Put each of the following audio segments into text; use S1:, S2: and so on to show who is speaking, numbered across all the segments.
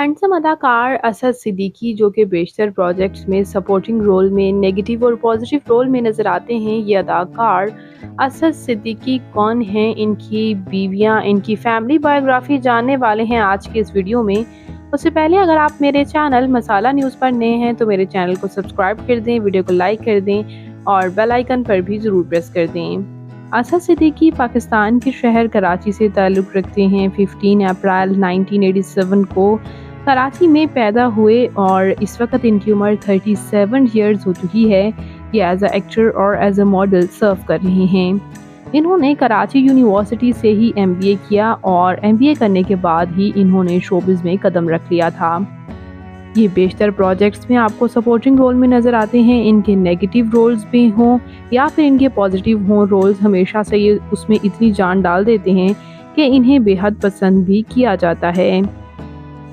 S1: Handsome अदाकार असद सिद्दीकी जो कि बेशतर प्रोजेक्ट्स में सपोर्टिंग रोल में नेगेटिव और पॉजिटिव रोल में नज़र आते हैं। ये अदाकार असद सिद्दीकी कौन हैं, इनकी बीवियां, इनकी फैमिली बायोग्राफी जानने वाले हैं आज के इस वीडियो में। उससे पहले अगर आप मेरे चैनल मसाला न्यूज़ पर नए हैं तो मेरे चैनल को सब्सक्राइब कर दें, वीडियो को लाइक कर दें और बेल आइकन पर भी ज़रूर प्रेस कर दें। असद सिद्दीकी पाकिस्तान के शहर कराची से ताल्लुक़ रखते हैं। 15 अप्रैल 1987 को कराची में पैदा हुए और इस वक्त इनकी उम्र 37 ईयर्स हो चुकी है। ये एज अ एक्टर और एज अ मॉडल सर्व कर रहे हैं। इन्होंने कराची यूनिवर्सिटी से ही एमबीए किया और एमबीए करने के बाद ही इन्होंने शोबिज़ में कदम रख लिया था। ये बेशतर प्रोजेक्ट्स में आपको सपोर्टिंग रोल में नज़र आते हैं। इनके नेगेटिव रोल्स भी हों या फिर इनके पॉजिटिव हों रोल्स, हमेशा से ये उसमें इतनी जान डाल देते हैं कि इन्हें बेहद पसंद भी किया जाता है।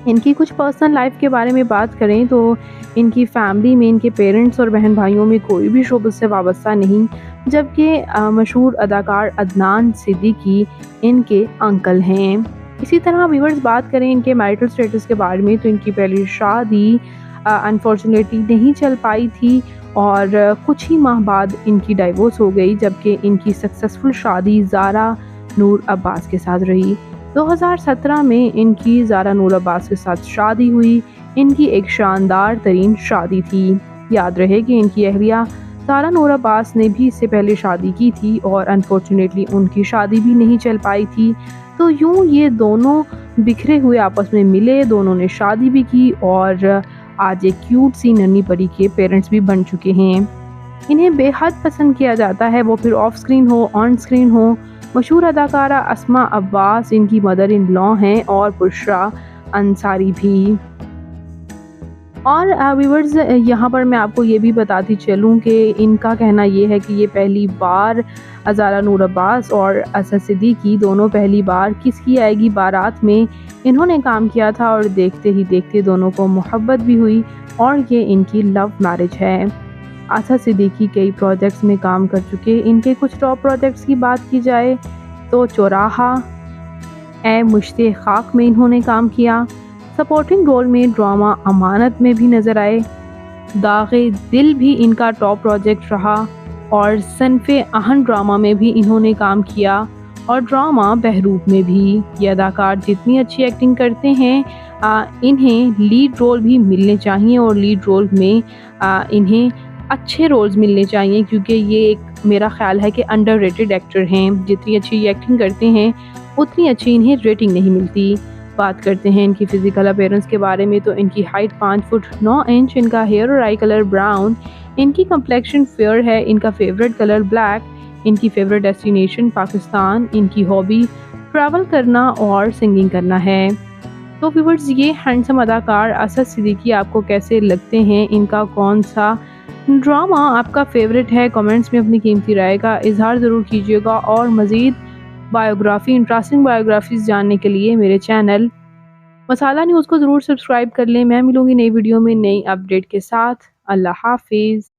S1: इनकी कुछ पर्सनल लाइफ के बारे में बात करें तो इनकी फैमिली में इनके पेरेंट्स और बहन भाइयों में कोई भी शोबे से वाबस्ता नहीं, जबकि मशहूर अदाकार अदनान सिद्दीकी इनके अंकल हैं। इसी तरह व्यूअर्स बात करें इनके मैरिटल स्टेटस के बारे में तो इनकी पहली शादी अनफॉर्चुनेटली नहीं चल पाई थी और कुछ ही माह बाद इनकी डाइवोर्स हो गई, जबकि इनकी सक्सेसफुल शादी ज़ारा नूर अब्बास के साथ रही। 2017 में इनकी ज़ारा नूर अब्बास के साथ शादी हुई। इनकी एक शानदार तरीन शादी थी। याद रहे कि इनकी अहलिया ज़ारा नूर अब्बास ने भी इससे पहले शादी की थी और अनफॉर्चुनेटली उनकी शादी भी नहीं चल पाई थी। तो यूँ ये दोनों बिखरे हुए आपस में मिले, दोनों ने शादी भी की और आज एक क्यूट सी नन्ही परी के पेरेंट्स भी बन चुके हैं। इन्हें बेहद पसंद किया जाता है, वो फिर ऑफ स्क्रीन हो ऑन स्क्रीन हो। मशहूर अदाकारा अस्मा अब्बास इनकी मदर इन लॉ हैं और बुशरा अंसारी भी। और व्यूअर्स यहाँ पर मैं आपको ये भी बताती चलूँ कि इनका कहना ये है कि ये पहली बार ज़ारा नूर अब्बास और असद सिद्दीकी दोनों पहली बार किसकी आएगी बारात में इन्होंने काम किया था और देखते ही देखते दोनों को मोहब्बत भी हुई और ये इनकी लव मैरिज है। असद सिद्दीकी कई प्रोजेक्ट्स में काम कर चुके। इनके कुछ टॉप प्रोजेक्ट्स की बात की जाए तो चौराहा, ए मुश्ते खाक में इन्होंने काम किया। सपोर्टिंग रोल में ड्रामा अमानत में भी नज़र आए। दागे दिल भी इनका टॉप प्रोजेक्ट रहा और सनफे अहन ड्रामा में भी इन्होंने काम किया और ड्रामा बहरूप में भी। ये अदाकार जितनी अच्छी एक्टिंग करते हैं इन्हें लीड रोल भी मिलने चाहिए और लीड रोल में इन्हें अच्छे रोल्स मिलने चाहिए, क्योंकि ये एक मेरा ख्याल है कि अंडररेटेड एक्टर हैं। जितनी अच्छी ये एक्टिंग करते हैं उतनी अच्छी इन्हें रेटिंग नहीं मिलती। बात करते हैं इनकी फ़िज़िकल अपीयरेंस के बारे में तो इनकी हाइट 5 फुट 9 इंच, इनका हेयर और आई कलर ब्राउन, इनकी कम्प्लेक्शन फेयर है, इनका फेवरेट कलर ब्लैक, इनकी फेवरेट डेस्टिनेशन पाकिस्तान, इनकी हॉबी ट्रैवल करना और सिंगिंग करना है। तो व्यूअर्स ये हैंडसम अदाकार असद सिद्दीकी आपको कैसे लगते हैं, इनका कौन सा ड्रामा आपका फेवरेट है, कमेंट्स में अपनी कीमती राय का इजहार ज़रूर कीजिएगा। और मज़ीद बायोग्राफ़ी, इंटरेस्टिंग बायोग्राफीज़ जानने के लिए मेरे चैनल मसाला न्यूज़ को ज़रूर सब्सक्राइब कर लें। मैं मिलूँगी नई वीडियो में नई अपडेट के साथ। अल्लाह हाफ़िज़।